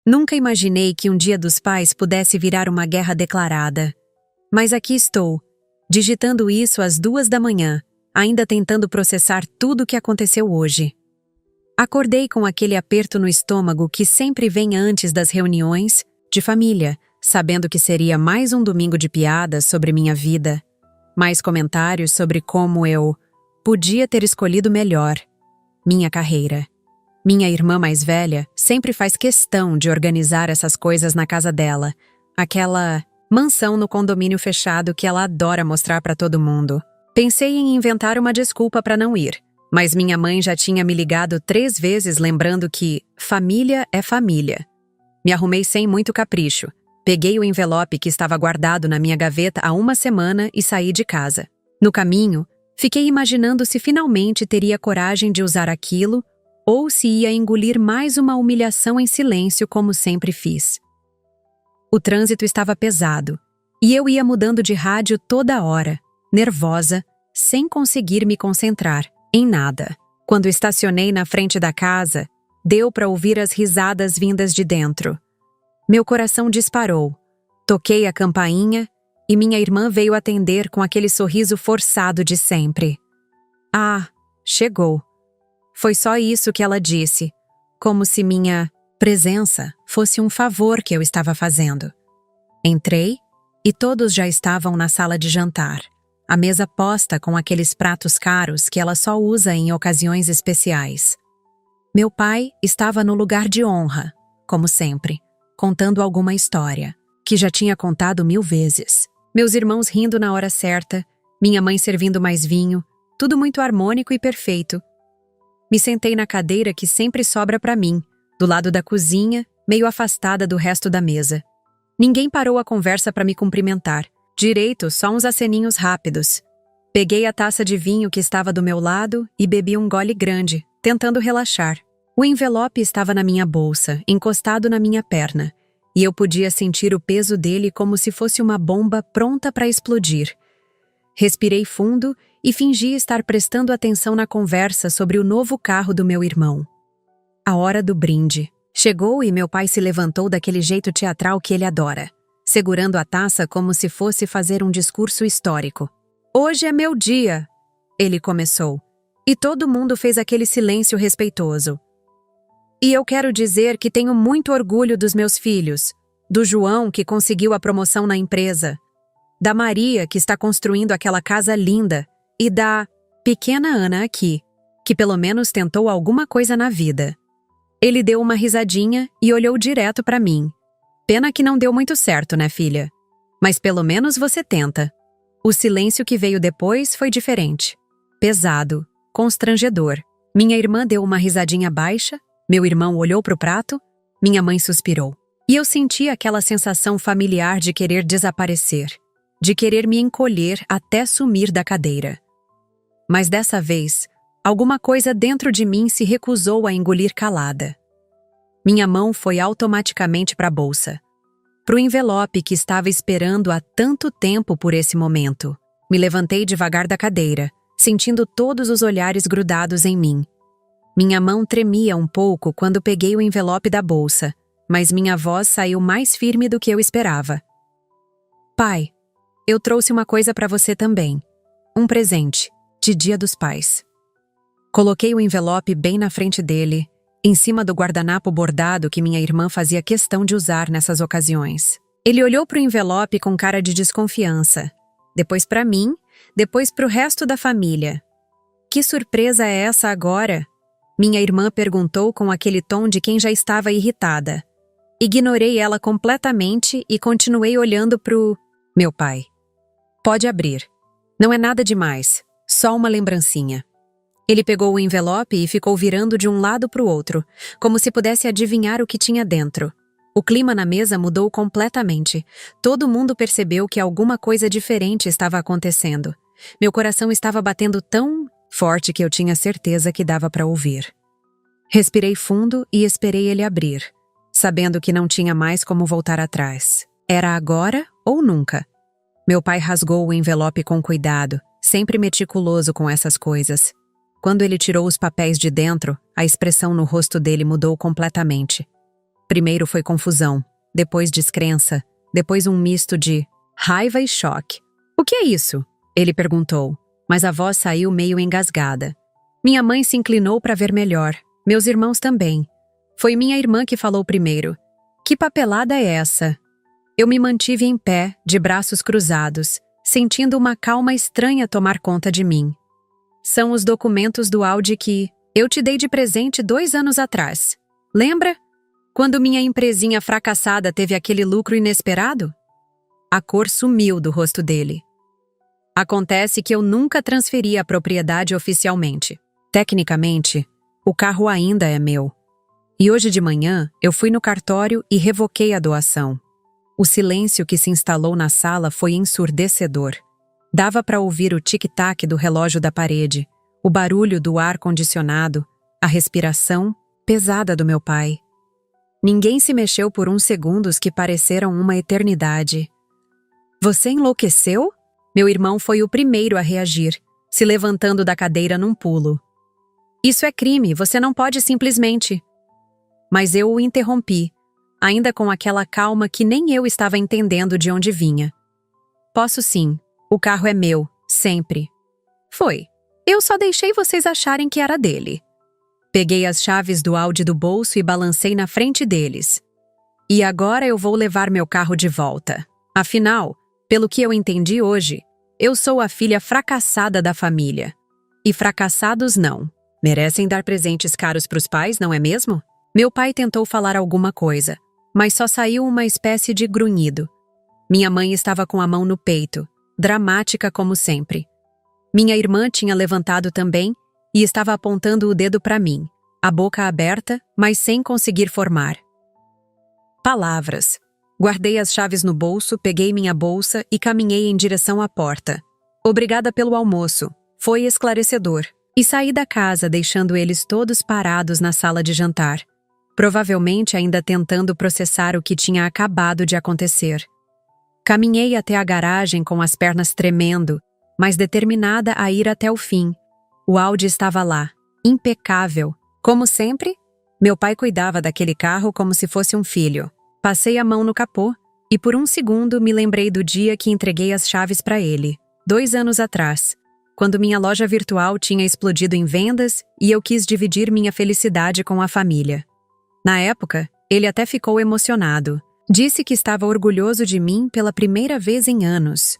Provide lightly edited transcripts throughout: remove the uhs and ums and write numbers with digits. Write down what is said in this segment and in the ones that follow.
Nunca imaginei que um Dia dos Pais pudesse virar uma guerra declarada. Mas aqui estou, digitando isso às 2 da manhã, ainda tentando processar tudo o que aconteceu hoje. Acordei com aquele aperto no estômago que sempre vem antes das reuniões de família, sabendo que seria mais um domingo de piadas sobre minha vida, mais comentários sobre como eu podia ter escolhido melhor minha carreira. Minha irmã mais velha sempre faz questão de organizar essas coisas na casa dela, aquela mansão no condomínio fechado que ela adora mostrar para todo mundo. Pensei em inventar uma desculpa para não ir, mas minha mãe já tinha me ligado 3 vezes lembrando que família é família. Me arrumei sem muito capricho. Peguei o envelope que estava guardado na minha gaveta há 1 semana e saí de casa. No caminho, fiquei imaginando se finalmente teria coragem de usar aquilo ou se ia engolir mais uma humilhação em silêncio como sempre fiz. O trânsito estava pesado e eu ia mudando de rádio toda hora, nervosa, sem conseguir me concentrar em nada. Quando estacionei na frente da casa, deu para ouvir as risadas vindas de dentro. Meu coração disparou. Toquei a campainha e minha irmã veio atender com aquele sorriso forçado de sempre. Ah, chegou. Foi só isso que ela disse, como se minha presença fosse um favor que eu estava fazendo. Entrei e todos já estavam na sala de jantar, a mesa posta com aqueles pratos caros que ela só usa em ocasiões especiais. Meu pai estava no lugar de honra, como sempre, contando alguma história, que já tinha contado 1000 vezes. Meus irmãos rindo na hora certa, minha mãe servindo mais vinho, tudo muito harmônico e perfeito. Me sentei na cadeira que sempre sobra para mim, do lado da cozinha, meio afastada do resto da mesa. Ninguém parou a conversa para me cumprimentar. Direito, só uns aceninhos rápidos. Peguei a taça de vinho que estava do meu lado e bebi um gole grande, tentando relaxar. O envelope estava na minha bolsa, encostado na minha perna, e eu podia sentir o peso dele como se fosse uma bomba pronta para explodir. Respirei fundo e fingi estar prestando atenção na conversa sobre o novo carro do meu irmão. A hora do brinde. Chegou e meu pai se levantou daquele jeito teatral que ele adora, segurando a taça como se fosse fazer um discurso histórico. "Hoje é meu dia", ele começou, e todo mundo fez aquele silêncio respeitoso. "E eu quero dizer que tenho muito orgulho dos meus filhos, do João, que conseguiu a promoção na empresa, da Maria, que está construindo aquela casa linda, e da pequena Ana aqui, que pelo menos tentou alguma coisa na vida." Ele deu uma risadinha e olhou direto para mim. "Pena que não deu muito certo, né, filha? Mas pelo menos você tenta." O silêncio que veio depois foi diferente. Pesado, constrangedor. Minha irmã deu uma risadinha baixa, meu irmão olhou para o prato, minha mãe suspirou. E eu senti aquela sensação familiar de querer desaparecer, de querer me encolher até sumir da cadeira. Mas dessa vez, alguma coisa dentro de mim se recusou a engolir calada. Minha mão foi automaticamente para a bolsa, para o envelope que estava esperando há tanto tempo por esse momento. Me levantei devagar da cadeira, sentindo todos os olhares grudados em mim. Minha mão tremia um pouco quando peguei o envelope da bolsa, mas minha voz saiu mais firme do que eu esperava. "Pai, eu trouxe uma coisa para você também. Um presente, de Dia dos Pais." Coloquei o envelope bem na frente dele, em cima do guardanapo bordado que minha irmã fazia questão de usar nessas ocasiões. Ele olhou para o envelope com cara de desconfiança, depois para mim, depois para o resto da família. "Que surpresa é essa agora?" Minha irmã perguntou com aquele tom de quem já estava irritada. Ignorei ela completamente e continuei olhando pro meu pai. "Pode abrir. Não é nada demais, só uma lembrancinha." Ele pegou o envelope e ficou virando de um lado para o outro, como se pudesse adivinhar o que tinha dentro. O clima na mesa mudou completamente. Todo mundo percebeu que alguma coisa diferente estava acontecendo. Meu coração estava batendo tão forte que eu tinha certeza que dava para ouvir. Respirei fundo e esperei ele abrir, sabendo que não tinha mais como voltar atrás. Era agora ou nunca. Meu pai rasgou o envelope com cuidado, sempre meticuloso com essas coisas. Quando ele tirou os papéis de dentro, a expressão no rosto dele mudou completamente. Primeiro foi confusão, depois descrença, depois um misto de raiva e choque. "O que é isso?" ele perguntou, mas a voz saiu meio engasgada. Minha mãe se inclinou para ver melhor, meus irmãos também. Foi minha irmã que falou primeiro. "Que papelada é essa?" Eu me mantive em pé, de braços cruzados, sentindo uma calma estranha tomar conta de mim. "São os documentos do Audi que eu te dei de presente 2 anos atrás. Lembra? Quando minha empresinha fracassada teve aquele lucro inesperado?" A cor sumiu do rosto dele. "Acontece que eu nunca transferi a propriedade oficialmente. Tecnicamente, o carro ainda é meu. E hoje de manhã, eu fui no cartório e revoquei a doação." O silêncio que se instalou na sala foi ensurdecedor. Dava para ouvir o tic-tac do relógio da parede, o barulho do ar-condicionado, a respiração pesada do meu pai. Ninguém se mexeu por uns segundos que pareceram uma eternidade. "Você enlouqueceu?" Meu irmão foi o primeiro a reagir, se levantando da cadeira num pulo. "Isso é crime, você não pode simplesmente..." Mas eu o interrompi, ainda com aquela calma que nem eu estava entendendo de onde vinha. "Posso sim, o carro é meu, sempre." "Foi. Eu só deixei vocês acharem que era dele." Peguei as chaves do Audi do bolso e balancei na frente deles. "E agora eu vou levar meu carro de volta. Afinal, pelo que eu entendi hoje, eu sou a filha fracassada da família. E fracassados não. Merecem dar presentes caros para os pais, não é mesmo?" Meu pai tentou falar alguma coisa, mas só saiu uma espécie de grunhido. Minha mãe estava com a mão no peito, dramática como sempre. Minha irmã tinha levantado também e estava apontando o dedo para mim, a boca aberta, mas sem conseguir formar palavras. Guardei as chaves no bolso, peguei minha bolsa e caminhei em direção à porta. "Obrigada pelo almoço. Foi esclarecedor." E saí da casa, deixando eles todos parados na sala de jantar, provavelmente ainda tentando processar o que tinha acabado de acontecer. Caminhei até a garagem com as pernas tremendo, mas determinada a ir até o fim. O Audi estava lá, impecável. Como sempre, meu pai cuidava daquele carro como se fosse um filho. Passei a mão no capô e por um segundo me lembrei do dia que entreguei as chaves para ele, 2 anos atrás, quando minha loja virtual tinha explodido em vendas e eu quis dividir minha felicidade com a família. Na época, ele até ficou emocionado. Disse que estava orgulhoso de mim pela primeira vez em anos.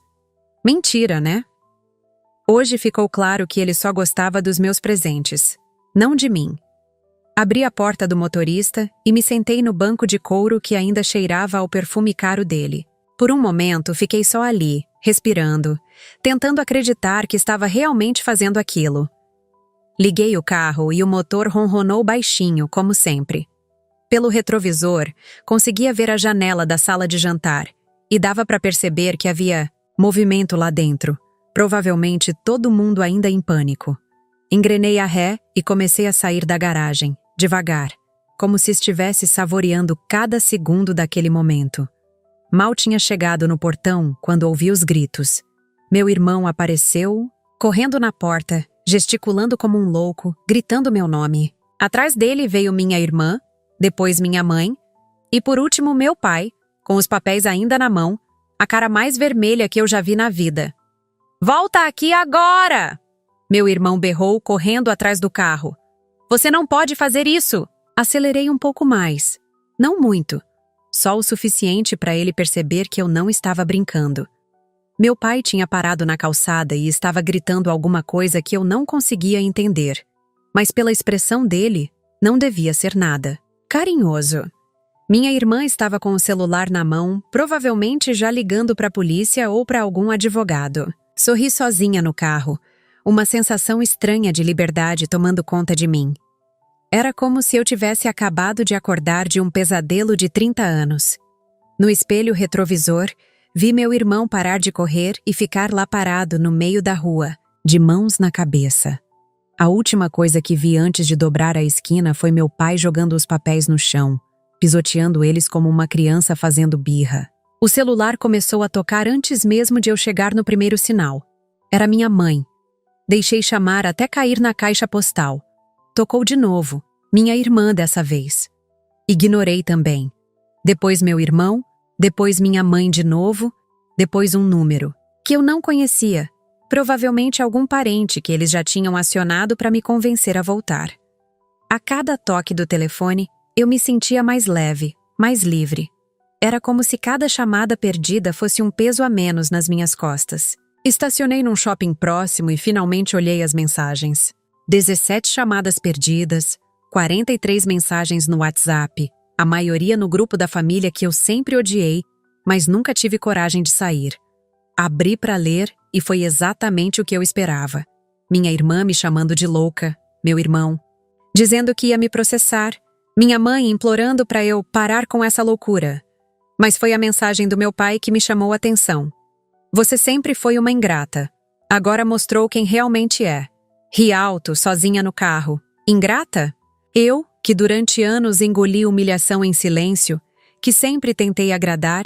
Mentira, né? Hoje ficou claro que ele só gostava dos meus presentes, não de mim. Abri a porta do motorista e me sentei no banco de couro que ainda cheirava ao perfume caro dele. Por um momento, fiquei só ali, respirando, tentando acreditar que estava realmente fazendo aquilo. Liguei o carro e o motor ronronou baixinho, como sempre. Pelo retrovisor, conseguia ver a janela da sala de jantar e dava para perceber que havia movimento lá dentro, provavelmente todo mundo ainda em pânico. Engrenei a ré e comecei a sair da garagem, devagar, como se estivesse saboreando cada segundo daquele momento. Mal tinha chegado no portão quando ouvi os gritos. Meu irmão apareceu, correndo na porta, gesticulando como um louco, gritando meu nome. Atrás dele veio minha irmã, depois minha mãe, e por último meu pai, com os papéis ainda na mão, a cara mais vermelha que eu já vi na vida. "Volta aqui agora!" Meu irmão berrou, correndo atrás do carro. "Você não pode fazer isso!" Acelerei um pouco mais. Não muito. Só o suficiente para ele perceber que eu não estava brincando. Meu pai tinha parado na calçada e estava gritando alguma coisa que eu não conseguia entender. Mas pela expressão dele, não devia ser nada. Carinhoso. Minha irmã estava com o celular na mão, provavelmente já ligando para a polícia ou para algum advogado. Sorri sozinha no carro, uma sensação estranha de liberdade tomando conta de mim. Era como se eu tivesse acabado de acordar de um pesadelo de 30 anos. No espelho retrovisor, vi meu irmão parar de correr e ficar lá parado no meio da rua, de mãos na cabeça. A última coisa que vi antes de dobrar a esquina foi meu pai jogando os papéis no chão, pisoteando eles como uma criança fazendo birra. O celular começou a tocar antes mesmo de eu chegar no primeiro sinal. Era minha mãe. Deixei chamar até cair na caixa postal. Tocou de novo, minha irmã dessa vez. Ignorei também. Depois meu irmão, depois minha mãe de novo, depois um número, que eu não conhecia, provavelmente algum parente que eles já tinham acionado para me convencer a voltar. A cada toque do telefone, eu me sentia mais leve, mais livre. Era como se cada chamada perdida fosse um peso a menos nas minhas costas. Estacionei num shopping próximo e finalmente olhei as mensagens. 17 chamadas perdidas, 43 mensagens no WhatsApp, a maioria no grupo da família que eu sempre odiei, mas nunca tive coragem de sair. Abri para ler e foi exatamente o que eu esperava. Minha irmã me chamando de louca, meu irmão, dizendo que ia me processar, minha mãe implorando para eu parar com essa loucura. Mas foi a mensagem do meu pai que me chamou a atenção. Você sempre foi uma ingrata. Agora mostrou quem realmente é. Ri alto, sozinha no carro. Ingrata? Eu, que durante anos engoli humilhação em silêncio, que sempre tentei agradar,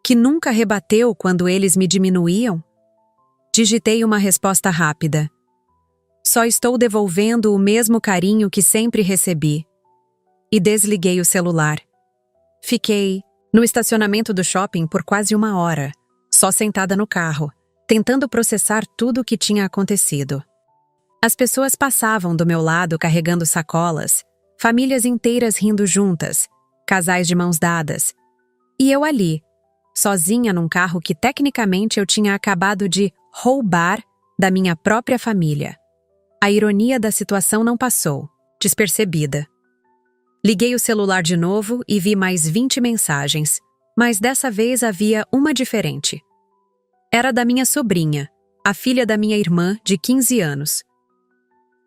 que nunca rebateu quando eles me diminuíam? Digitei uma resposta rápida. Só estou devolvendo o mesmo carinho que sempre recebi. E desliguei o celular. Fiquei no estacionamento do shopping por quase 1 hora, só sentada no carro, tentando processar tudo o que tinha acontecido. As pessoas passavam do meu lado carregando sacolas, famílias inteiras rindo juntas, casais de mãos dadas. E eu ali, sozinha num carro que tecnicamente eu tinha acabado de roubar da minha própria família. A ironia da situação não passou, despercebida. Liguei o celular de novo e vi mais 20 mensagens, mas dessa vez havia uma diferente. Era da minha sobrinha, a filha da minha irmã, de 15 anos.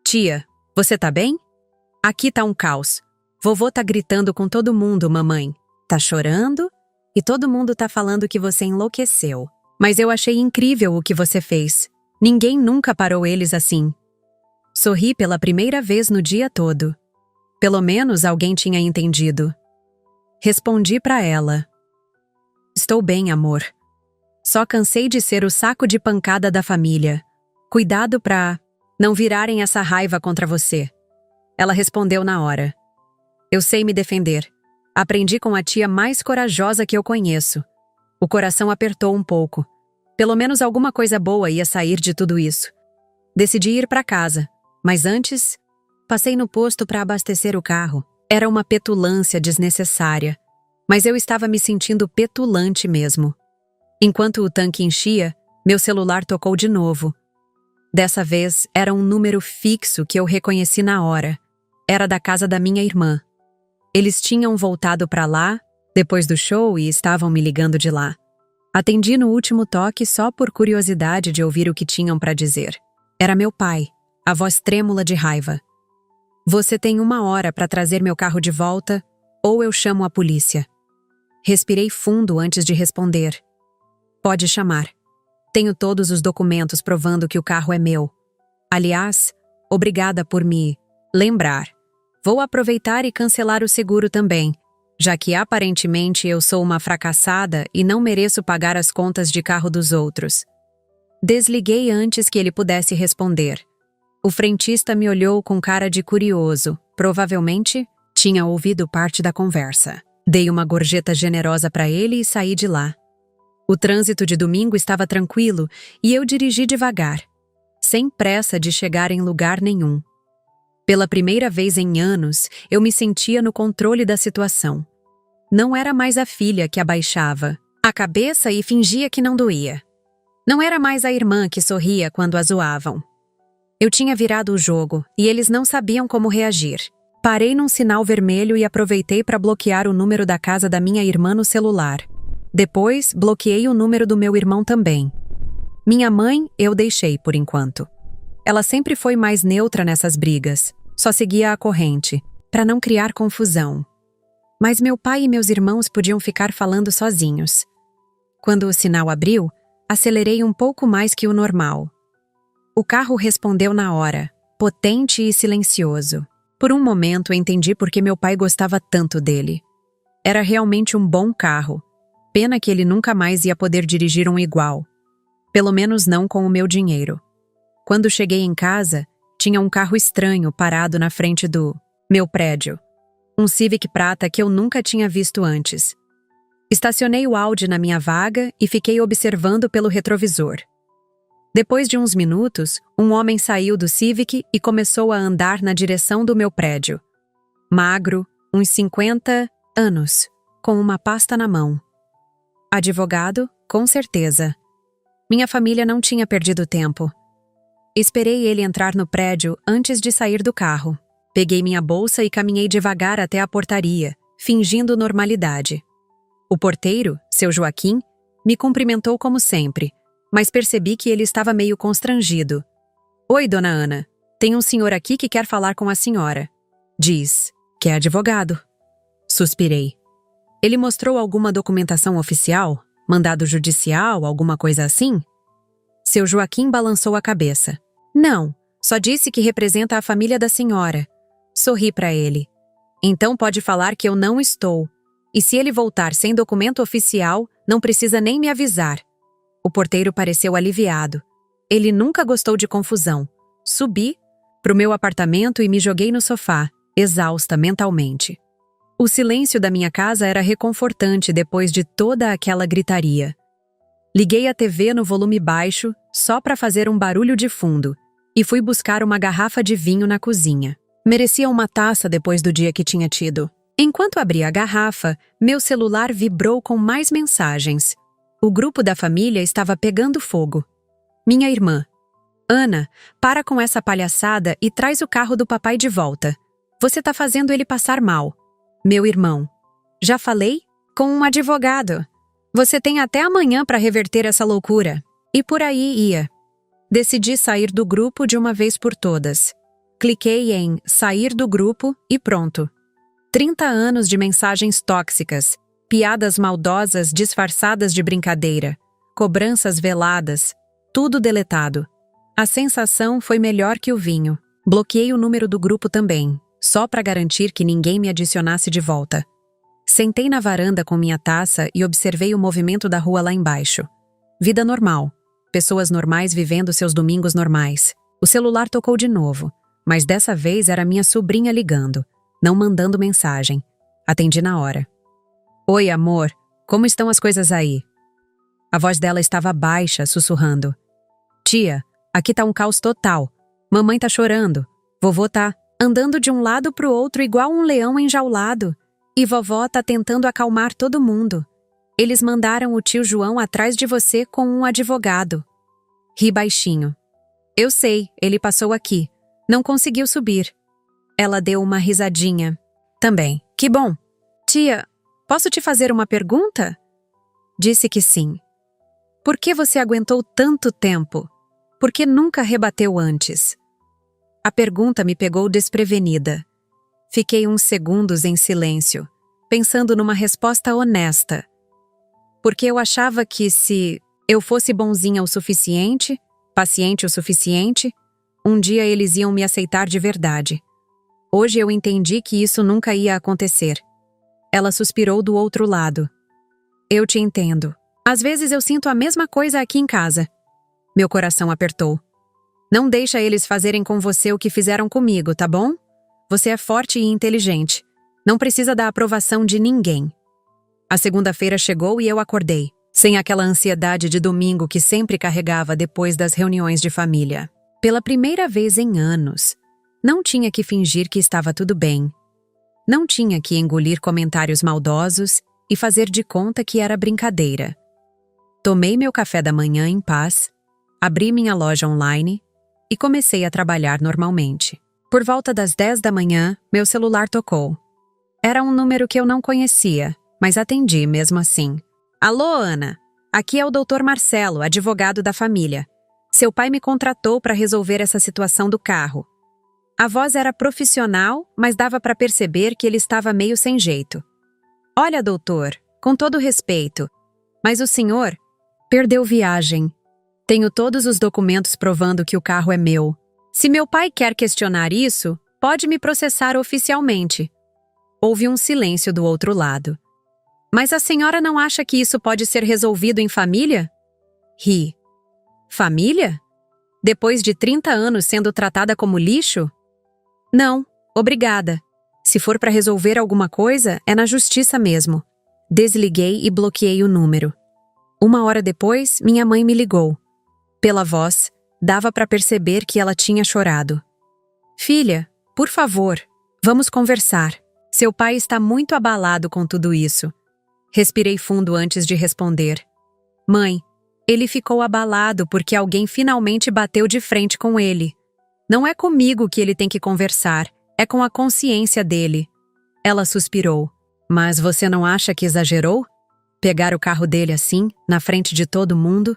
Tia, você tá bem? Aqui tá um caos. Vovô tá gritando com todo mundo, mamãe. Tá chorando? E todo mundo tá falando que você enlouqueceu. Mas eu achei incrível o que você fez. Ninguém nunca parou eles assim. Sorri pela primeira vez no dia todo. Pelo menos alguém tinha entendido. Respondi pra ela. Estou bem, amor. Só cansei de ser o saco de pancada da família. Cuidado pra não virarem essa raiva contra você. Ela respondeu na hora. Eu sei me defender. Aprendi com a tia mais corajosa que eu conheço. O coração apertou um pouco. Pelo menos alguma coisa boa ia sair de tudo isso. Decidi ir pra casa, mas antes, passei no posto para abastecer o carro. Era uma petulância desnecessária, mas eu estava me sentindo petulante mesmo. Enquanto o tanque enchia, meu celular tocou de novo. Dessa vez, era um número fixo que eu reconheci na hora. Era da casa da minha irmã. Eles tinham voltado para lá, depois do show, e estavam me ligando de lá. Atendi no último toque só por curiosidade de ouvir o que tinham para dizer. Era meu pai, a voz trêmula de raiva. Você tem 1 hora para trazer meu carro de volta, ou eu chamo a polícia. Respirei fundo antes de responder. Pode chamar. Tenho todos os documentos provando que o carro é meu. Aliás, obrigada por me lembrar. Vou aproveitar e cancelar o seguro também, já que aparentemente eu sou uma fracassada e não mereço pagar as contas de carro dos outros. Desliguei antes que ele pudesse responder. O frentista me olhou com cara de curioso. Provavelmente tinha ouvido parte da conversa. Dei uma gorjeta generosa para ele e saí de lá. O trânsito de domingo estava tranquilo e eu dirigi devagar, sem pressa de chegar em lugar nenhum. Pela primeira vez em anos, eu me sentia no controle da situação. Não era mais a filha que abaixava a cabeça e fingia que não doía. Não era mais a irmã que sorria quando a zoavam. Eu tinha virado o jogo e eles não sabiam como reagir. Parei num sinal vermelho e aproveitei para bloquear o número da casa da minha irmã no celular. Depois, bloqueei o número do meu irmão também. Minha mãe, eu deixei por enquanto. Ela sempre foi mais neutra nessas brigas, só seguia a corrente, para não criar confusão. Mas meu pai e meus irmãos podiam ficar falando sozinhos. Quando o sinal abriu, acelerei um pouco mais que o normal. O carro respondeu na hora, potente e silencioso. Por um momento entendi por que meu pai gostava tanto dele. Era realmente um bom carro. Pena que ele nunca mais ia poder dirigir um igual. Pelo menos não com o meu dinheiro. Quando cheguei em casa, tinha um carro estranho parado na frente do meu prédio. Um Civic prata que eu nunca tinha visto antes. Estacionei o Audi na minha vaga e fiquei observando pelo retrovisor. Depois de uns minutos, um homem saiu do Civic e começou a andar na direção do meu prédio. Magro, uns 50 anos, com uma pasta na mão. Advogado, com certeza. Minha família não tinha perdido tempo. Esperei ele entrar no prédio antes de sair do carro. Peguei minha bolsa e caminhei devagar até a portaria, fingindo normalidade. O porteiro, seu Joaquim, me cumprimentou como sempre, mas percebi que ele estava meio constrangido. Oi, dona Ana. Tem um senhor aqui que quer falar com a senhora. Diz que é advogado. Suspirei. Ele mostrou alguma documentação oficial? Mandado judicial, alguma coisa assim? Seu Joaquim balançou a cabeça. Não, só disse que representa a família da senhora. Sorri para ele. Então pode falar que eu não estou. E se ele voltar sem documento oficial, não precisa nem me avisar. O porteiro pareceu aliviado. Ele nunca gostou de confusão. Subi pro meu apartamento e me joguei no sofá, exausta mentalmente. O silêncio da minha casa era reconfortante depois de toda aquela gritaria. Liguei a TV no volume baixo, só para fazer um barulho de fundo, e fui buscar uma garrafa de vinho na cozinha. Merecia uma taça depois do dia que tinha tido. Enquanto abria a garrafa, meu celular vibrou com mais mensagens. O grupo da família estava pegando fogo. Minha irmã. Ana, para com essa palhaçada e traz o carro do papai de volta. Você tá fazendo ele passar mal. Meu irmão. Já falei? Com um advogado. Você tem até amanhã para reverter essa loucura. E por aí ia. Decidi sair do grupo de uma vez por todas. Cliquei em sair do grupo e pronto. 30 anos de mensagens tóxicas, piadas maldosas disfarçadas de brincadeira, cobranças veladas, tudo deletado. A sensação foi melhor que o vinho. Bloqueei o número do grupo também, só para garantir que ninguém me adicionasse de volta. Sentei na varanda com minha taça e observei o movimento da rua lá embaixo. Vida normal. Pessoas normais vivendo seus domingos normais. O celular tocou de novo, mas dessa vez era minha sobrinha ligando, não mandando mensagem. Atendi na hora. Oi, amor. Como estão as coisas aí? A voz dela estava baixa, sussurrando. Tia, aqui tá um caos total. Mamãe tá chorando. Vovô tá andando de um lado pro outro igual um leão enjaulado. E vovó tá tentando acalmar todo mundo. Eles mandaram o tio João atrás de você com um advogado. Ri baixinho. Eu sei, ele passou aqui. Não conseguiu subir. Ela deu uma risadinha. Também. Que bom. Tia, posso te fazer uma pergunta? Disse que sim. Por que você aguentou tanto tempo? Por que nunca rebateu antes? A pergunta me pegou desprevenida. Fiquei uns segundos em silêncio, pensando numa resposta honesta. Porque eu achava que se eu fosse bonzinha o suficiente, paciente o suficiente, um dia eles iam me aceitar de verdade. Hoje eu entendi que isso nunca ia acontecer. Ela suspirou do outro lado. Eu te entendo. Às vezes eu sinto a mesma coisa aqui em casa. Meu coração apertou. Não deixa eles fazerem com você o que fizeram comigo, tá bom? Você é forte e inteligente. Não precisa da aprovação de ninguém. A segunda-feira chegou e eu acordei, sem aquela ansiedade de domingo que sempre carregava depois das reuniões de família. Pela primeira vez em anos, não tinha que fingir que estava tudo bem. Não tinha que engolir comentários maldosos e fazer de conta que era brincadeira. Tomei meu café da manhã em paz, abri minha loja online e comecei a trabalhar normalmente. Por volta das 10 da manhã, meu celular tocou. Era um número que eu não conhecia, mas atendi mesmo assim. Alô, Ana. Aqui é o Dr. Marcelo, advogado da família. Seu pai me contratou para resolver essa situação do carro. A voz era profissional, mas dava para perceber que ele estava meio sem jeito. Olha, doutor, com todo respeito, mas o senhor perdeu viagem. Tenho todos os documentos provando que o carro é meu. Se meu pai quer questionar isso, pode me processar oficialmente. Houve um silêncio do outro lado. Mas a senhora não acha que isso pode ser resolvido em família? Ri. Família? Depois de 30 anos sendo tratada como lixo? Não, obrigada. Se for para resolver alguma coisa, é na justiça mesmo. Desliguei e bloqueei o número. 1 hora depois, minha mãe me ligou. Pela voz, dava para perceber que ela tinha chorado. Filha, por favor, vamos conversar. Seu pai está muito abalado com tudo isso. Respirei fundo antes de responder. Mãe, ele ficou abalado porque alguém finalmente bateu de frente com ele. Não é comigo que ele tem que conversar, é com a consciência dele. Ela suspirou. Mas você não acha que exagerou? Pegar o carro dele assim, na frente de todo mundo?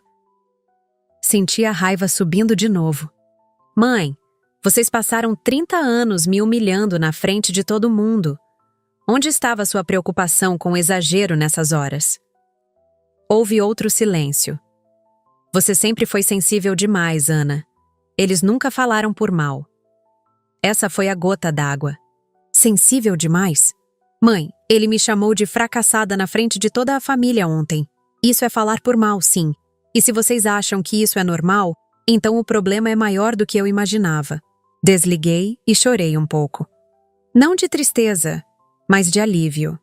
Senti a raiva subindo de novo. Mãe, vocês passaram 30 anos me humilhando na frente de todo mundo. Onde estava sua preocupação com o exagero nessas horas? Houve outro silêncio. Você sempre foi sensível demais, Ana. Eles nunca falaram por mal. Essa foi a gota d'água. Sensível demais? Mãe, ele me chamou de fracassada na frente de toda a família ontem. Isso é falar por mal, sim. E se vocês acham que isso é normal, então o problema é maior do que eu imaginava. Desliguei e chorei um pouco. Não de tristeza, mas de alívio.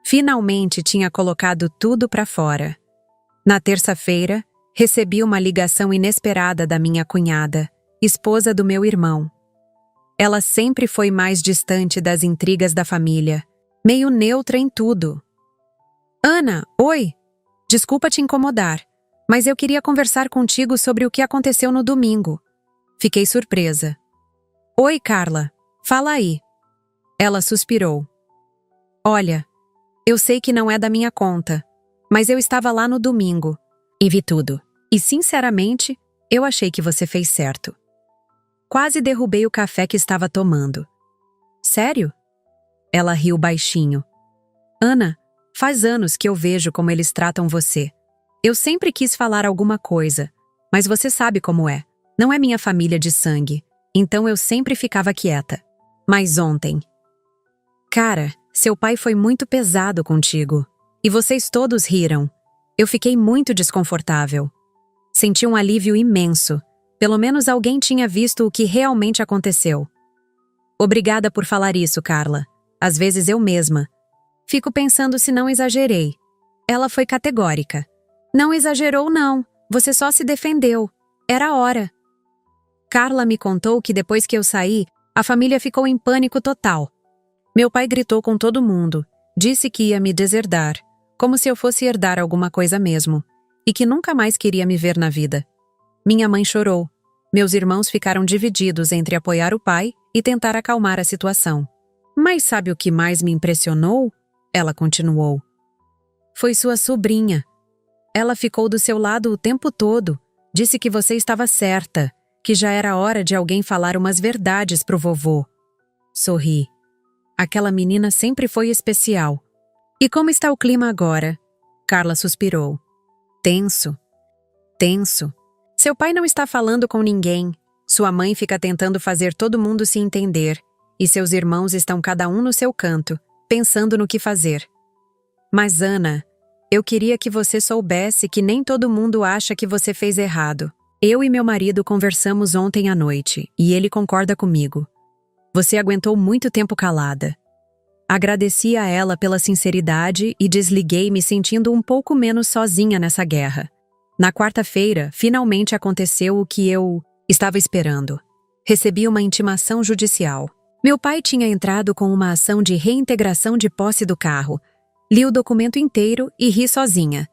Finalmente tinha colocado tudo para fora. Na terça-feira, recebi uma ligação inesperada da minha cunhada, esposa do meu irmão. Ela sempre foi mais distante das intrigas da família, meio neutra em tudo. Ana, oi! Desculpa te incomodar, mas eu queria conversar contigo sobre o que aconteceu no domingo. Fiquei surpresa. Oi, Carla. Fala aí. Ela suspirou. Olha, eu sei que não é da minha conta, mas eu estava lá no domingo e vi tudo. E, sinceramente, eu achei que você fez certo. Quase derrubei o café que estava tomando. Sério? Ela riu baixinho. Ana, faz anos que eu vejo como eles tratam você. Eu sempre quis falar alguma coisa, mas você sabe como é. Não é minha família de sangue, então eu sempre ficava quieta. Mas ontem... Cara, seu pai foi muito pesado contigo. E vocês todos riram. Eu fiquei muito desconfortável. Senti um alívio imenso. Pelo menos alguém tinha visto o que realmente aconteceu. Obrigada por falar isso, Carla. Às vezes eu mesma. Fico pensando se não exagerei. Ela foi categórica. Não exagerou, não. Você só se defendeu. Era a hora. Carla me contou que depois que eu saí, a família ficou em pânico total. Meu pai gritou com todo mundo. Disse que ia me deserdar, como se eu fosse herdar alguma coisa mesmo, e que nunca mais queria me ver na vida. Minha mãe chorou. Meus irmãos ficaram divididos entre apoiar o pai e tentar acalmar a situação. Mas sabe o que mais me impressionou? Ela continuou. Foi sua sobrinha. Ela ficou do seu lado o tempo todo. Disse que você estava certa, que já era hora de alguém falar umas verdades pro vovô. Sorri. Aquela menina sempre foi especial. E como está o clima agora? Carla suspirou. Tenso. Tenso. Seu pai não está falando com ninguém. Sua mãe fica tentando fazer todo mundo se entender. E seus irmãos estão cada um no seu canto, pensando no que fazer. Mas, Ana, eu queria que você soubesse que nem todo mundo acha que você fez errado. Eu e meu marido conversamos ontem à noite, e ele concorda comigo. Você aguentou muito tempo calada. Agradeci a ela pela sinceridade e desliguei me sentindo um pouco menos sozinha nessa guerra. Na quarta-feira, finalmente aconteceu o que eu estava esperando. Recebi uma intimação judicial. Meu pai tinha entrado com uma ação de reintegração de posse do carro. Li o documento inteiro e ri sozinha.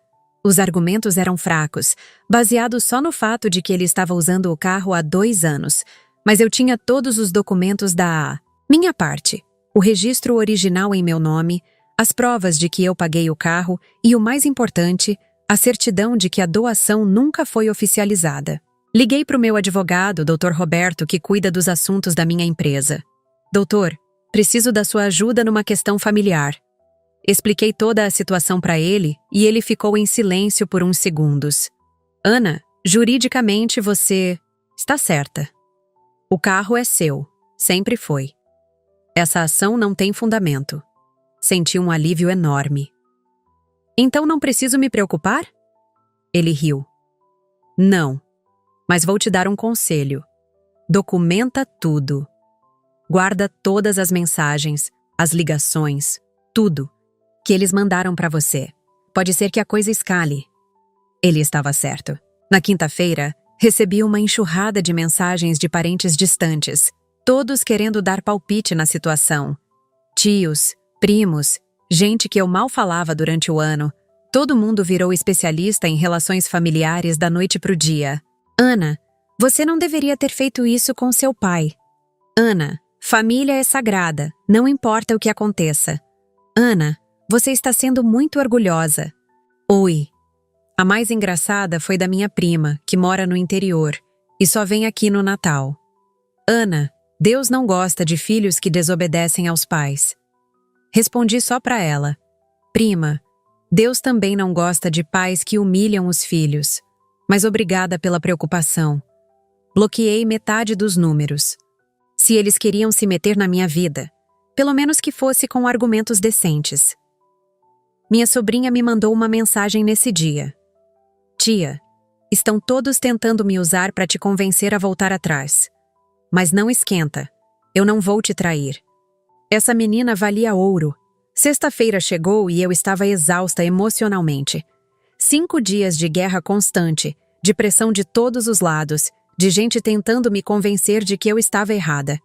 Os argumentos eram fracos, baseados só no fato de que ele estava usando o carro há 2 anos. Mas eu tinha todos os documentos da minha parte. O registro original em meu nome, as provas de que eu paguei o carro e, o mais importante, a certidão de que a doação nunca foi oficializada. Liguei para o meu advogado, Dr. Roberto, que cuida dos assuntos da minha empresa. Doutor, preciso da sua ajuda numa questão familiar. Expliquei toda a situação para ele e ele ficou em silêncio por uns segundos. Ana, juridicamente você está certa. O carro é seu, sempre foi. Essa ação não tem fundamento. Senti um alívio enorme. Então não preciso me preocupar? Ele riu. Não, mas vou te dar um conselho. Documenta tudo. Guarda todas as mensagens, as ligações, tudo que eles mandaram para você. Pode ser que a coisa escale. Ele estava certo. Na quinta-feira, recebi uma enxurrada de mensagens de parentes distantes, todos querendo dar palpite na situação. Tios, primos, gente que eu mal falava durante o ano. Todo mundo virou especialista em relações familiares da noite pro dia. Ana, você não deveria ter feito isso com seu pai. Ana, família é sagrada, não importa o que aconteça. Ana, você está sendo muito orgulhosa. Oi. A mais engraçada foi da minha prima, que mora no interior, e só vem aqui no Natal. Ana, Deus não gosta de filhos que desobedecem aos pais. Respondi só para ela. Prima, Deus também não gosta de pais que humilham os filhos. Mas obrigada pela preocupação. Bloqueei metade dos números. Se eles queriam se meter na minha vida, pelo menos que fosse com argumentos decentes. Minha sobrinha me mandou uma mensagem nesse dia. Tia, estão todos tentando me usar para te convencer a voltar atrás. Mas não esquenta, eu não vou te trair. Essa menina valia ouro. Sexta-feira chegou e eu estava exausta emocionalmente. 5 dias de guerra constante, de pressão de todos os lados, de gente tentando me convencer de que eu estava errada.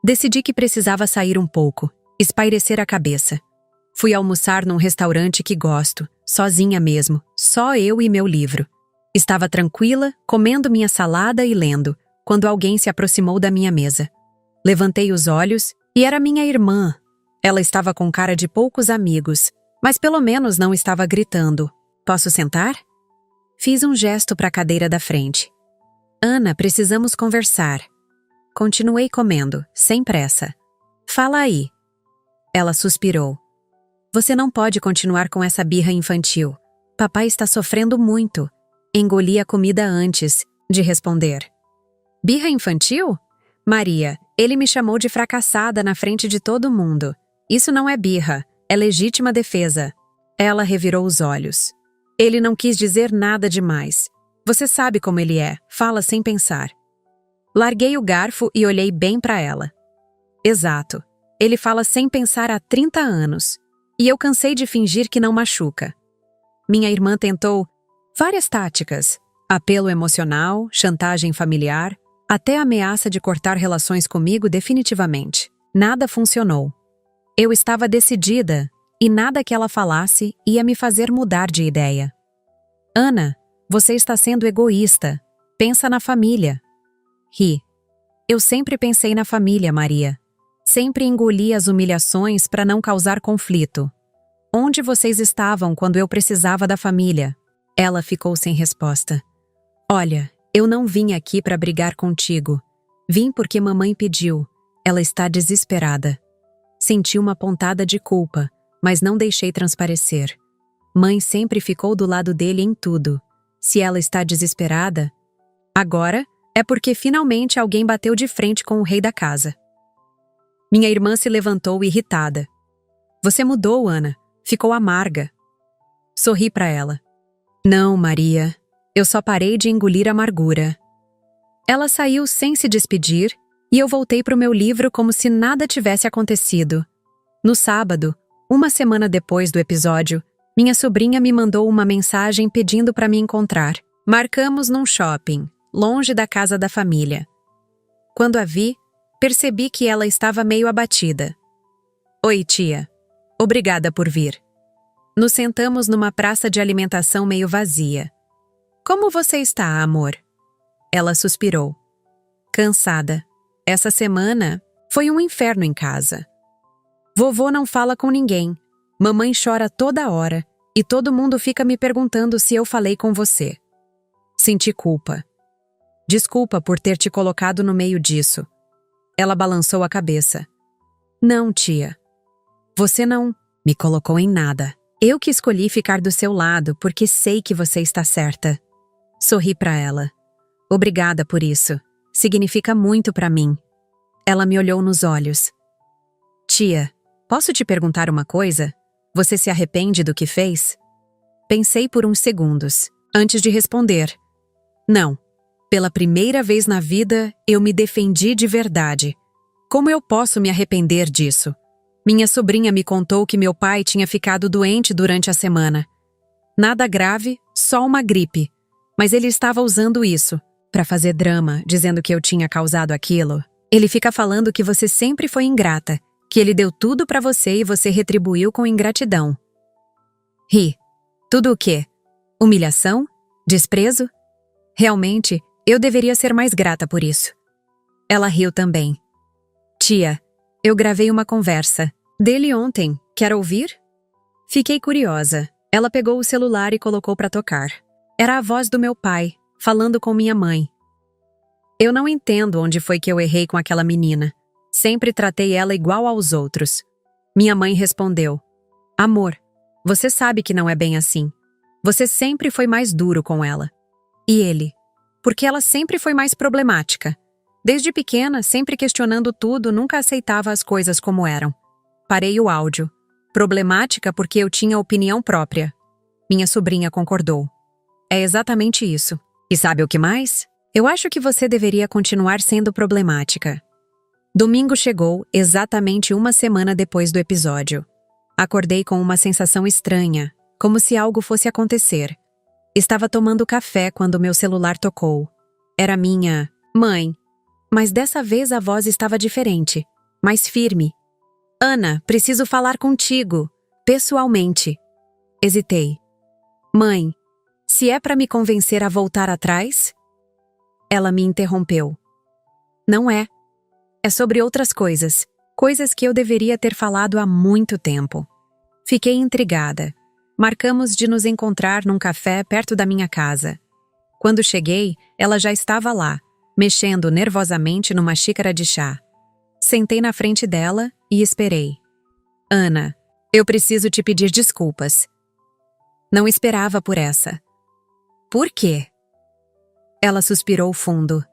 Decidi que precisava sair um pouco, espairecer a cabeça. Fui almoçar num restaurante que gosto, sozinha mesmo, só eu e meu livro. Estava tranquila, comendo minha salada e lendo, quando alguém se aproximou da minha mesa. Levantei os olhos e era minha irmã. Ela estava com cara de poucos amigos, mas pelo menos não estava gritando. Posso sentar? Fiz um gesto para a cadeira da frente. Ana, precisamos conversar. Continuei comendo, sem pressa. Fala aí. Ela suspirou. Você não pode continuar com essa birra infantil. Papai está sofrendo muito. Engoli a comida antes de responder. Birra infantil? Maria, ele me chamou de fracassada na frente de todo mundo. Isso não é birra, é legítima defesa. Ela revirou os olhos. Ele não quis dizer nada demais. Você sabe como ele é, fala sem pensar. Larguei o garfo e olhei bem para ela. Exato. Ele fala sem pensar há 30 anos. E eu cansei de fingir que não machuca. Minha irmã tentou várias táticas. Apelo emocional, chantagem familiar, até ameaça de cortar relações comigo definitivamente. Nada funcionou. Eu estava decidida, e nada que ela falasse ia me fazer mudar de ideia. Ana, você está sendo egoísta. Pensa na família. Ri. Eu sempre pensei na família, Maria. Sempre engoli as humilhações para não causar conflito. Onde vocês estavam quando eu precisava da família? Ela ficou sem resposta. Olha, eu não vim aqui para brigar contigo. Vim porque mamãe pediu. Ela está desesperada. Senti uma pontada de culpa, mas não deixei transparecer. Mãe sempre ficou do lado dele em tudo. Se ela está desesperada, agora é porque finalmente alguém bateu de frente com o rei da casa. Minha irmã se levantou irritada. Você mudou, Ana. Ficou amarga. Sorri para ela. Não, Maria. Eu só parei de engolir amargura. Ela saiu sem se despedir e eu voltei para o meu livro como se nada tivesse acontecido. No sábado, uma semana depois do episódio, minha sobrinha me mandou uma mensagem pedindo para me encontrar. Marcamos num shopping, longe da casa da família. Quando a vi, percebi que ela estava meio abatida. Oi, tia. Obrigada por vir. Nos sentamos numa praça de alimentação meio vazia. Como você está, amor? Ela suspirou. Cansada. Essa semana foi um inferno em casa. Vovô não fala com ninguém. Mamãe chora toda hora e todo mundo fica me perguntando se eu falei com você. Senti culpa. Desculpa por ter te colocado no meio disso. Ela balançou a cabeça. Não, tia. Você não me colocou em nada. Eu que escolhi ficar do seu lado porque sei que você está certa. Sorri para ela. Obrigada por isso. Significa muito para mim. Ela me olhou nos olhos. Tia, posso te perguntar uma coisa? Você se arrepende do que fez? Pensei por uns segundos, antes de responder. Não. Pela primeira vez na vida, eu me defendi de verdade. Como eu posso me arrepender disso? Minha sobrinha me contou que meu pai tinha ficado doente durante a semana. Nada grave, só uma gripe. Mas ele estava usando isso para fazer drama, dizendo que eu tinha causado aquilo. Ele fica falando que você sempre foi ingrata, que ele deu tudo para você e você retribuiu com ingratidão. Ri. Tudo o quê? Humilhação? Desprezo? Realmente, eu deveria ser mais grata por isso. Ela riu também. Tia, eu gravei uma conversa dele ontem. Quer ouvir? Fiquei curiosa. Ela pegou o celular e colocou para tocar. Era a voz do meu pai, falando com minha mãe. Eu não entendo onde foi que eu errei com aquela menina. Sempre tratei ela igual aos outros. Minha mãe respondeu: Amor, você sabe que não é bem assim. Você sempre foi mais duro com ela. E ele? Porque ela sempre foi mais problemática. Desde pequena, sempre questionando tudo, nunca aceitava as coisas como eram. Parei o áudio. Problemática porque eu tinha opinião própria. Minha sobrinha concordou. É exatamente isso. E sabe o que mais? Eu acho que você deveria continuar sendo problemática. Domingo chegou, exatamente uma semana depois do episódio. Acordei com uma sensação estranha, como se algo fosse acontecer. Estava tomando café quando meu celular tocou. Era minha mãe. Mas dessa vez a voz estava diferente, mais firme. Ana, preciso falar contigo, pessoalmente. Hesitei. Mãe, se é para me convencer a voltar atrás? Ela me interrompeu. Não é. É sobre outras coisas, coisas que eu deveria ter falado há muito tempo. Fiquei intrigada. Marcamos de nos encontrar num café perto da minha casa. Quando cheguei, ela já estava lá, mexendo nervosamente numa xícara de chá. Sentei na frente dela e esperei. Ana, eu preciso te pedir desculpas. Não esperava por essa. Por quê? Ela suspirou fundo.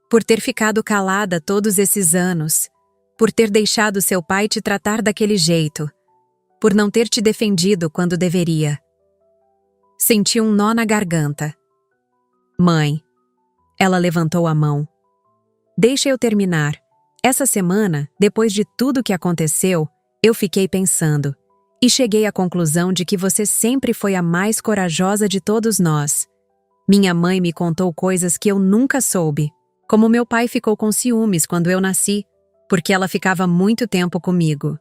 Por ter ficado calada todos esses anos. Por ter deixado seu pai te tratar daquele jeito. Por não ter te defendido quando deveria. Senti um nó na garganta. Mãe. Ela levantou a mão. Deixa eu terminar. Essa semana, depois de tudo que aconteceu, eu fiquei pensando. E cheguei à conclusão de que você sempre foi a mais corajosa de todos nós. Minha mãe me contou coisas que eu nunca soube. Como meu pai ficou com ciúmes quando eu nasci, porque ela ficava muito tempo comigo.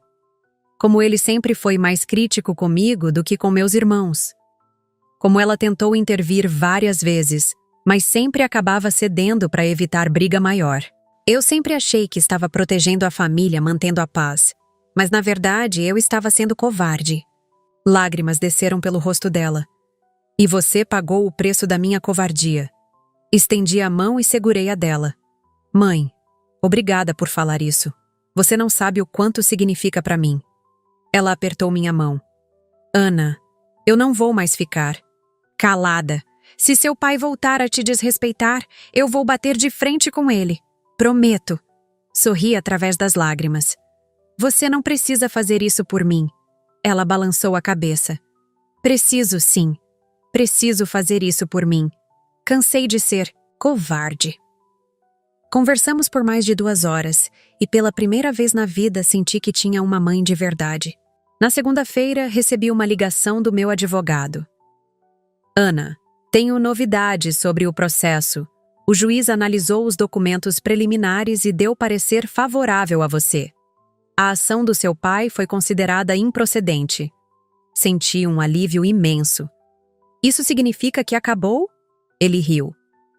Como ele sempre foi mais crítico comigo do que com meus irmãos. Como ela tentou intervir várias vezes, mas sempre acabava cedendo para evitar briga maior. Eu sempre achei que estava protegendo a família, mantendo a paz. Mas na verdade eu estava sendo covarde. Lágrimas desceram pelo rosto dela. E você pagou o preço da minha covardia. Estendi a mão e segurei a dela. Mãe, obrigada por falar isso. Você não sabe o quanto significa para mim. Ela apertou minha mão. Ana, eu não vou mais ficar. Calada. Se seu pai voltar a te desrespeitar, eu vou bater de frente com ele. Prometo. Sorri através das lágrimas. Você não precisa fazer isso por mim. Ela balançou a cabeça. Preciso sim. Preciso fazer isso por mim. Cansei de ser covarde. Conversamos por mais de 2 horas e pela primeira vez na vida senti que tinha uma mãe de verdade. Na segunda-feira, recebi uma ligação do meu advogado. Ana, tenho novidades sobre o processo. O juiz analisou os documentos preliminares e deu parecer favorável a você. A ação do seu pai foi considerada improcedente. Senti um alívio imenso. Isso significa que acabou? Ele riu.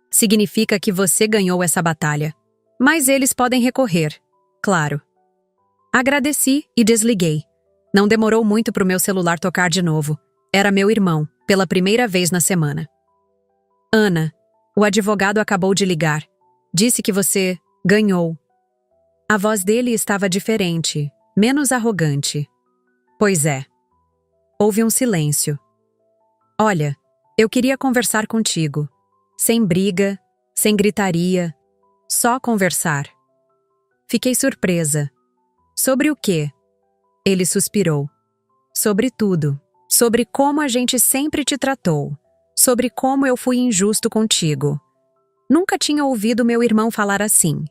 Significa que você ganhou essa batalha. Mas eles podem recorrer, claro. Agradeci e desliguei. Não demorou muito para o meu celular tocar de novo. Era meu irmão, pela primeira vez na semana. Ana, o advogado acabou de ligar. Disse que você ganhou. A voz dele estava diferente, menos arrogante. Pois é. Houve um silêncio. Olha, eu queria conversar contigo. Sem briga, sem gritaria, só conversar. Fiquei surpresa. Sobre o quê? Ele suspirou. Sobre tudo. Sobre como a gente sempre te tratou. Sobre como eu fui injusto contigo. Nunca tinha ouvido meu irmão falar assim.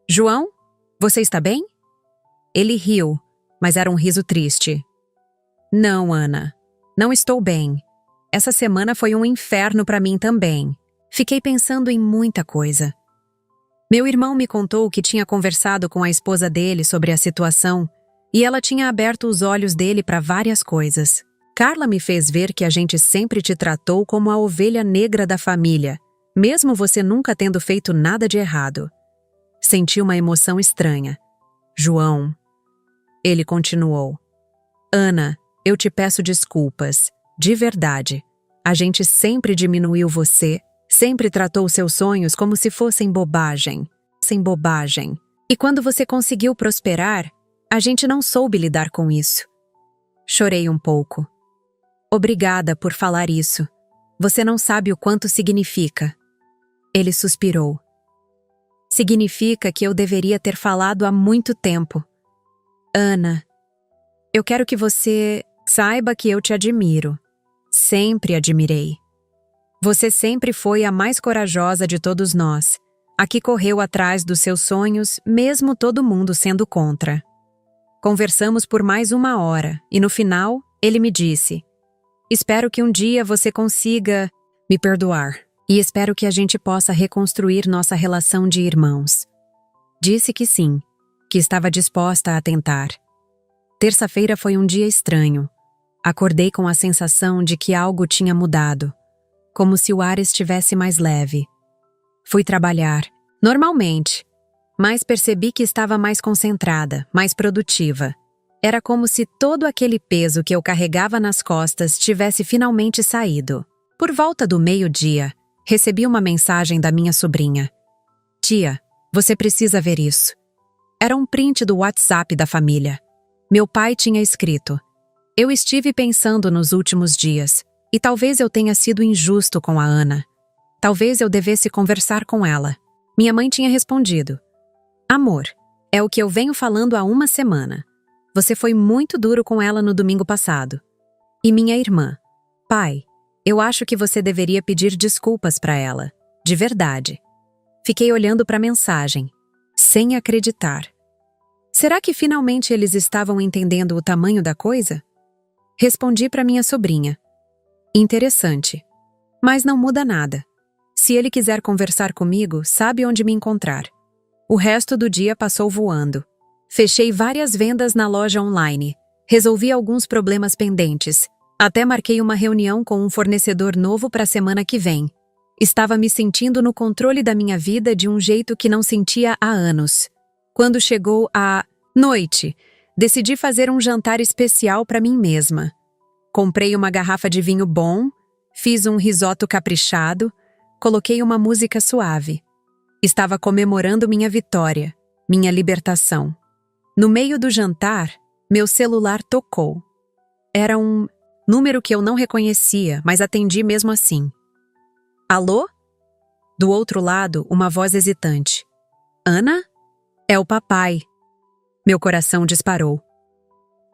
João, você está bem? Ele riu, mas era um riso triste. Não, Ana. Não estou bem. Essa semana foi um inferno para mim também. Fiquei pensando em muita coisa. Meu irmão me contou que tinha conversado com a esposa dele sobre a situação e ela tinha aberto os olhos dele para várias coisas. Carla me fez ver que a gente sempre te tratou como a ovelha negra da família, mesmo você nunca tendo feito nada de errado. Senti uma emoção estranha. João. Ele continuou. Ana, eu te peço desculpas. De verdade. A gente sempre diminuiu você, sempre tratou seus sonhos como se fossem bobagem. Sem bobagem. E quando você conseguiu prosperar, a gente não soube lidar com isso. Chorei um pouco. Obrigada por falar isso. Você não sabe o quanto significa. Ele suspirou. Significa que eu deveria ter falado há muito tempo. Ana, eu quero que você saiba que eu te admiro. Sempre admirei. Você sempre foi a mais corajosa de todos nós, a que correu atrás dos seus sonhos, mesmo todo mundo sendo contra. Conversamos por mais 1 hora e no final, ele me disse: espero que um dia você consiga me perdoar e espero que a gente possa reconstruir nossa relação de irmãos. Disse que sim, que estava disposta a tentar. Terça-feira foi um dia estranho. Acordei com a sensação de que algo tinha mudado, como se o ar estivesse mais leve. Fui trabalhar, normalmente, mas percebi que estava mais concentrada, mais produtiva. Era como se todo aquele peso que eu carregava nas costas tivesse finalmente saído. Por volta do meio-dia, recebi uma mensagem da minha sobrinha. Tia, você precisa ver isso. Era um print do WhatsApp da família. Meu pai tinha escrito: eu estive pensando nos últimos dias, e talvez eu tenha sido injusto com a Ana. Talvez eu devesse conversar com ela. Minha mãe tinha respondido: amor, é o que eu venho falando há 1 semana. Você foi muito duro com ela no domingo passado. E minha irmã: pai, eu acho que você deveria pedir desculpas para ela. De verdade. Fiquei olhando para a mensagem, sem acreditar. Será que finalmente eles estavam entendendo o tamanho da coisa? Respondi para minha sobrinha. Interessante. Mas não muda nada. Se ele quiser conversar comigo, sabe onde me encontrar. O resto do dia passou voando. Fechei várias vendas na loja online. Resolvi alguns problemas pendentes. Até marquei uma reunião com um fornecedor novo para a semana que vem. Estava me sentindo no controle da minha vida de um jeito que não sentia há anos. Quando chegou a noite, decidi fazer um jantar especial para mim mesma. Comprei uma garrafa de vinho bom, fiz um risoto caprichado, coloquei uma música suave. Estava comemorando minha vitória, minha libertação. No meio do jantar, meu celular tocou. Era um número que eu não reconhecia, mas atendi mesmo assim. Alô? Do outro lado, uma voz hesitante. Ana? É o papai. Meu coração disparou.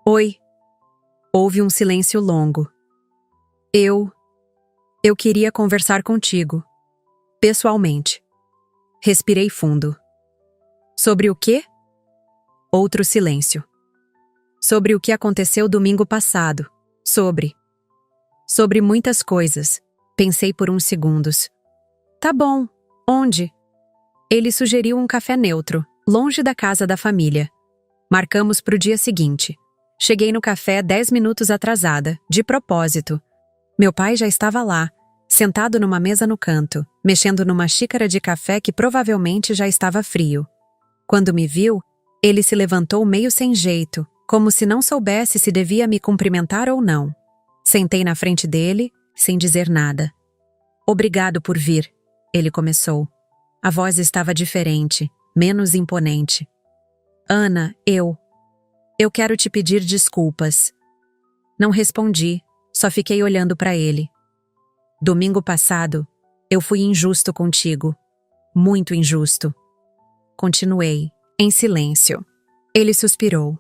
Oi. Houve um silêncio longo. Eu queria conversar contigo. Pessoalmente. Respirei fundo. Sobre o quê? Outro silêncio. Sobre o que aconteceu domingo passado. Sobre muitas coisas. Pensei por uns segundos. Tá bom. Onde? Ele sugeriu um café neutro, longe da casa da família. Marcamos pro dia seguinte. Cheguei no café 10 minutos atrasada, de propósito. Meu pai já estava lá, sentado numa mesa no canto, mexendo numa xícara de café que provavelmente já estava frio. Quando me viu, ele se levantou meio sem jeito, como se não soubesse se devia me cumprimentar ou não. Sentei na frente dele, sem dizer nada. Obrigado por vir, ele começou. A voz estava diferente, menos imponente. Ana, eu quero te pedir desculpas. Não respondi, só fiquei olhando para ele. Domingo passado, eu fui injusto contigo. Muito injusto. Continuei, em silêncio. Ele suspirou.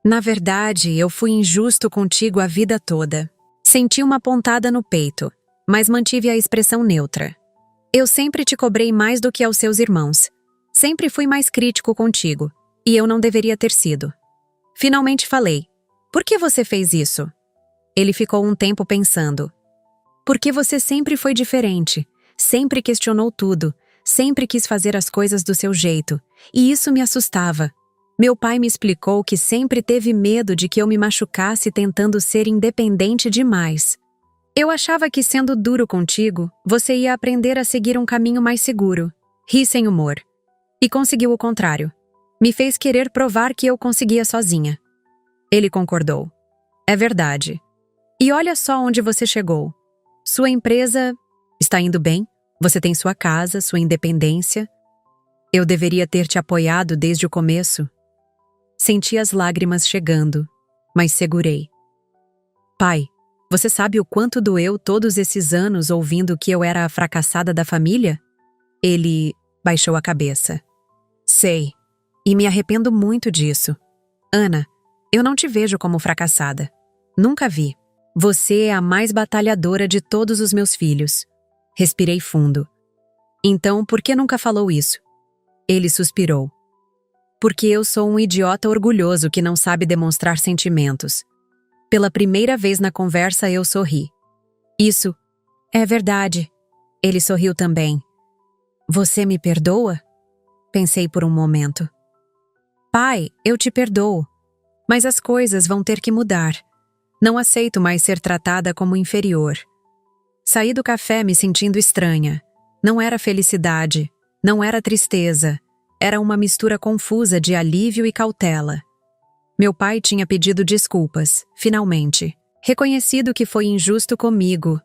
Na verdade, eu fui injusto contigo a vida toda. Senti uma pontada no peito, mas mantive a expressão neutra. Eu sempre te cobrei mais do que aos seus irmãos. Sempre fui mais crítico contigo, e eu não deveria ter sido. Finalmente falei. Por que você fez isso? Ele ficou um tempo pensando. Porque você sempre foi diferente, sempre questionou tudo, sempre quis fazer as coisas do seu jeito, e isso me assustava. Meu pai me explicou que sempre teve medo de que eu me machucasse tentando ser independente demais. Eu achava que sendo duro contigo, você ia aprender a seguir um caminho mais seguro. Ri sem humor. E conseguiu o contrário. Me fez querer provar que eu conseguia sozinha. Ele concordou. É verdade. E olha só onde você chegou. Sua empresa está indo bem, você tem sua casa, sua independência. Eu deveria ter te apoiado desde o começo. Senti as lágrimas chegando, mas segurei. Pai, você sabe o quanto doeu todos esses anos ouvindo que eu era a fracassada da família? Ele baixou a cabeça. Sei, e me arrependo muito disso. Ana, eu não te vejo como fracassada. Nunca vi. Você é a mais batalhadora de todos os meus filhos. Respirei fundo. Então, por que nunca falou isso? Ele suspirou. Porque eu sou um idiota orgulhoso que não sabe demonstrar sentimentos. Pela primeira vez na conversa eu sorri. Isso é verdade. Ele sorriu também. Você me perdoa? Pensei por um momento. Pai, eu te perdoo. Mas as coisas vão ter que mudar. Não aceito mais ser tratada como inferior. Saí do café me sentindo estranha. Não era felicidade, não era tristeza. Era uma mistura confusa de alívio e cautela. Meu pai tinha pedido desculpas, finalmente. Reconhecido que foi injusto comigo.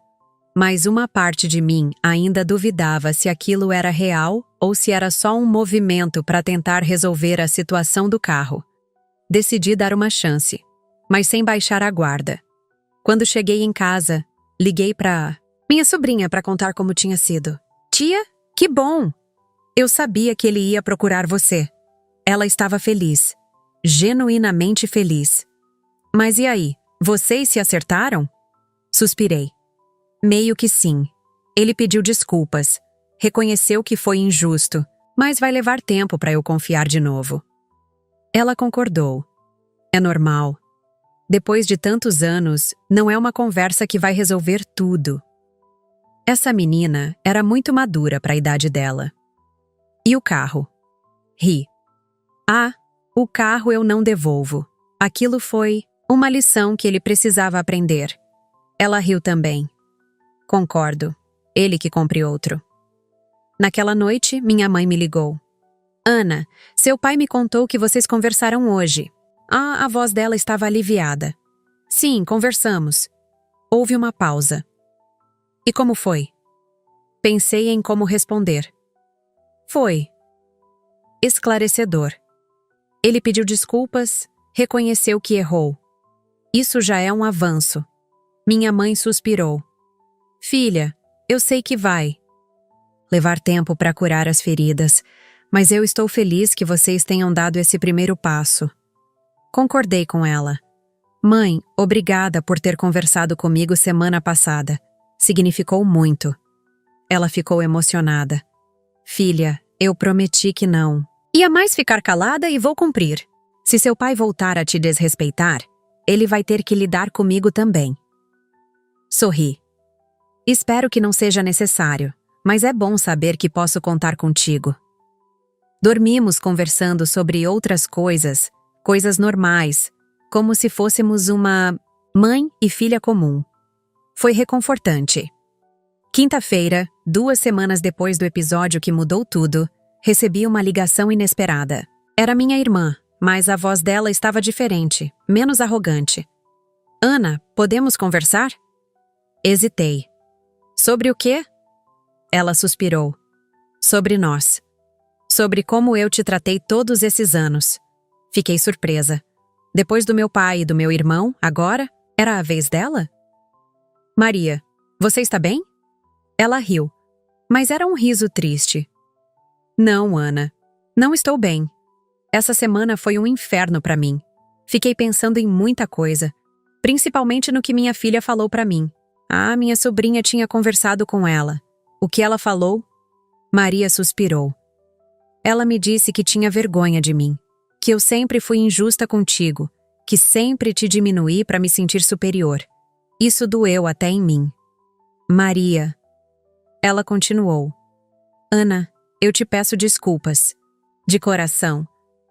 Mas uma parte de mim ainda duvidava se aquilo era real ou se era só um movimento para tentar resolver a situação do carro. Decidi dar uma chance, mas sem baixar a guarda. Quando cheguei em casa, liguei para minha sobrinha para contar como tinha sido. Tia, que bom! Eu sabia que ele ia procurar você. Ela estava feliz, genuinamente feliz. Mas e aí, vocês se acertaram? Suspirei. Meio que sim. Ele pediu desculpas, reconheceu que foi injusto, mas vai levar tempo para eu confiar de novo. Ela concordou. É normal. Depois de tantos anos, não é uma conversa que vai resolver tudo. Essa menina era muito madura para a idade dela. E o carro? Ri. Ah, o carro eu não devolvo. Aquilo foi uma lição que ele precisava aprender. Ela riu também. Concordo. Ele que compre outro. Naquela noite, minha mãe me ligou. Ana, seu pai me contou que vocês conversaram hoje. A voz dela estava aliviada. Sim, conversamos. Houve uma pausa. E como foi? Pensei em como responder. Foi esclarecedor. Ele pediu desculpas, reconheceu que errou. Isso já é um avanço. Minha mãe suspirou. Filha, eu sei que vai levar tempo para curar as feridas, mas eu estou feliz que vocês tenham dado esse primeiro passo. Concordei com ela. Mãe, obrigada por ter conversado comigo semana passada. Significou muito. Ela ficou emocionada. Filha, eu prometi que não. Ia mais ficar calada e vou cumprir. Se seu pai voltar a te desrespeitar, ele vai ter que lidar comigo também. Sorri. Espero que não seja necessário, mas é bom saber que posso contar contigo. Dormimos conversando sobre outras coisas, coisas normais, como se fôssemos uma mãe e filha comum. Foi reconfortante. Quinta-feira, 2 semanas depois do episódio que mudou tudo, recebi uma ligação inesperada. Era minha irmã, mas a voz dela estava diferente, menos arrogante. Ana, podemos conversar? Hesitei. Sobre o quê? Ela suspirou. Sobre nós. Sobre como eu te tratei todos esses anos. Fiquei surpresa. Depois do meu pai e do meu irmão, agora, era a vez dela? Maria, você está bem? Ela riu, mas era um riso triste. Não, Ana. Não estou bem. Essa semana foi um inferno para mim. Fiquei pensando em muita coisa, principalmente no que minha filha falou para mim. Minha sobrinha tinha conversado com ela. O que ela falou? Maria suspirou. Ela me disse que tinha vergonha de mim, que eu sempre fui injusta contigo, que sempre te diminuí para me sentir superior. Isso doeu até em mim. Maria. Ela continuou. Ana, eu te peço desculpas. De coração.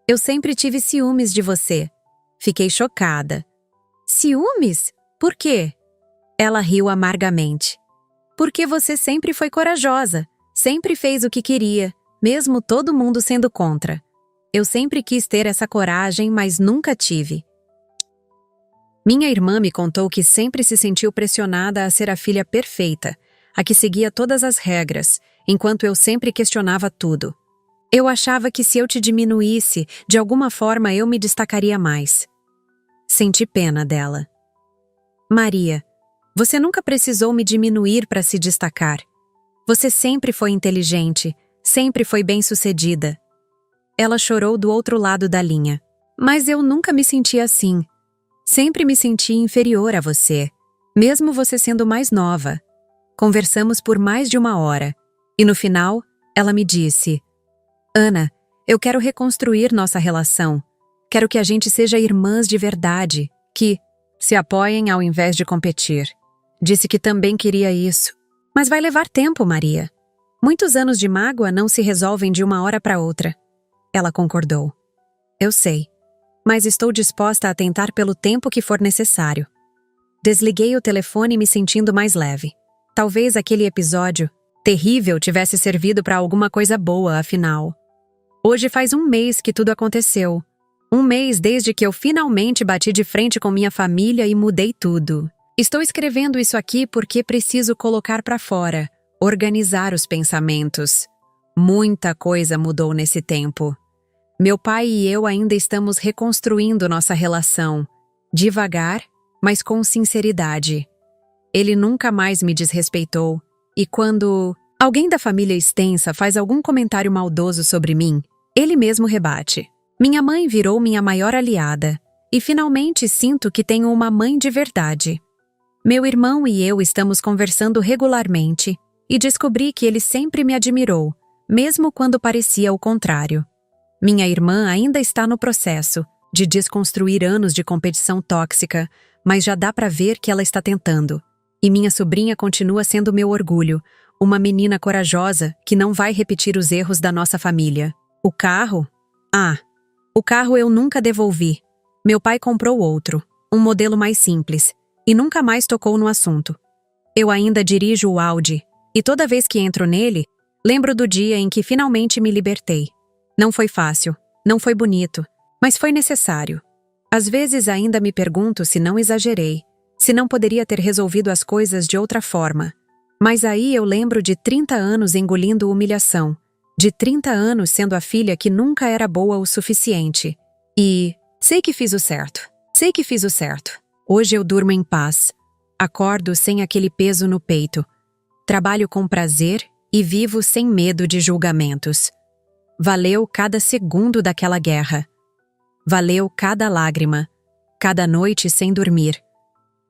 Eu sempre tive ciúmes de você. Fiquei chocada. Ciúmes? Por quê? Ela riu amargamente. Porque você sempre foi corajosa, sempre fez o que queria, mesmo todo mundo sendo contra. Eu sempre quis ter essa coragem, mas nunca tive. Minha irmã me contou que sempre se sentiu pressionada a ser a filha perfeita, a que seguia todas as regras, enquanto eu sempre questionava tudo. Eu achava que se eu te diminuísse, de alguma forma eu me destacaria mais. Senti pena dela. Maria, você nunca precisou me diminuir para se destacar. Você sempre foi inteligente, sempre foi bem-sucedida. Ela chorou do outro lado da linha. Mas eu nunca me senti assim. Sempre me senti inferior a você, mesmo você sendo mais nova. Conversamos por mais de 1 hora, e no final, ela me disse: Ana, eu quero reconstruir nossa relação. Quero que a gente seja irmãs de verdade, que se apoiem ao invés de competir. Disse que também queria isso. Mas vai levar tempo, Maria. Muitos anos de mágoa não se resolvem de 1 hora para outra. Ela concordou. Eu sei, mas estou disposta a tentar pelo tempo que for necessário. Desliguei o telefone me sentindo mais leve. Talvez aquele episódio terrível tivesse servido para alguma coisa boa, afinal. Hoje faz 1 mês que tudo aconteceu. 1 mês desde que eu finalmente bati de frente com minha família e mudei tudo. Estou escrevendo isso aqui porque preciso colocar para fora, organizar os pensamentos. Muita coisa mudou nesse tempo. Meu pai e eu ainda estamos reconstruindo nossa relação, devagar, mas com sinceridade. Ele nunca mais me desrespeitou, e quando alguém da família extensa faz algum comentário maldoso sobre mim, ele mesmo rebate. Minha mãe virou minha maior aliada, e finalmente sinto que tenho uma mãe de verdade. Meu irmão e eu estamos conversando regularmente, e descobri que ele sempre me admirou, mesmo quando parecia o contrário. Minha irmã ainda está no processo de desconstruir anos de competição tóxica, mas já dá para ver que ela está tentando. E minha sobrinha continua sendo meu orgulho, uma menina corajosa que não vai repetir os erros da nossa família. O carro? O carro eu nunca devolvi. Meu pai comprou outro, um modelo mais simples, e nunca mais tocou no assunto. Eu ainda dirijo o Audi, e toda vez que entro nele, lembro do dia em que finalmente me libertei. Não foi fácil, não foi bonito, mas foi necessário. Às vezes ainda me pergunto se não exagerei, se não poderia ter resolvido as coisas de outra forma. Mas aí eu lembro de 30 anos engolindo humilhação, de 30 anos sendo a filha que nunca era boa o suficiente. E sei que fiz o certo, sei que fiz o certo. Hoje eu durmo em paz, acordo sem aquele peso no peito, trabalho com prazer e vivo sem medo de julgamentos. Valeu cada segundo daquela guerra. Valeu cada lágrima, cada noite sem dormir,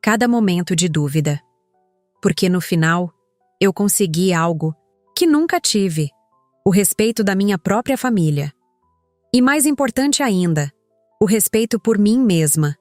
cada momento de dúvida. Porque no final, eu consegui algo que nunca tive, o respeito da minha própria família. E mais importante ainda, o respeito por mim mesma.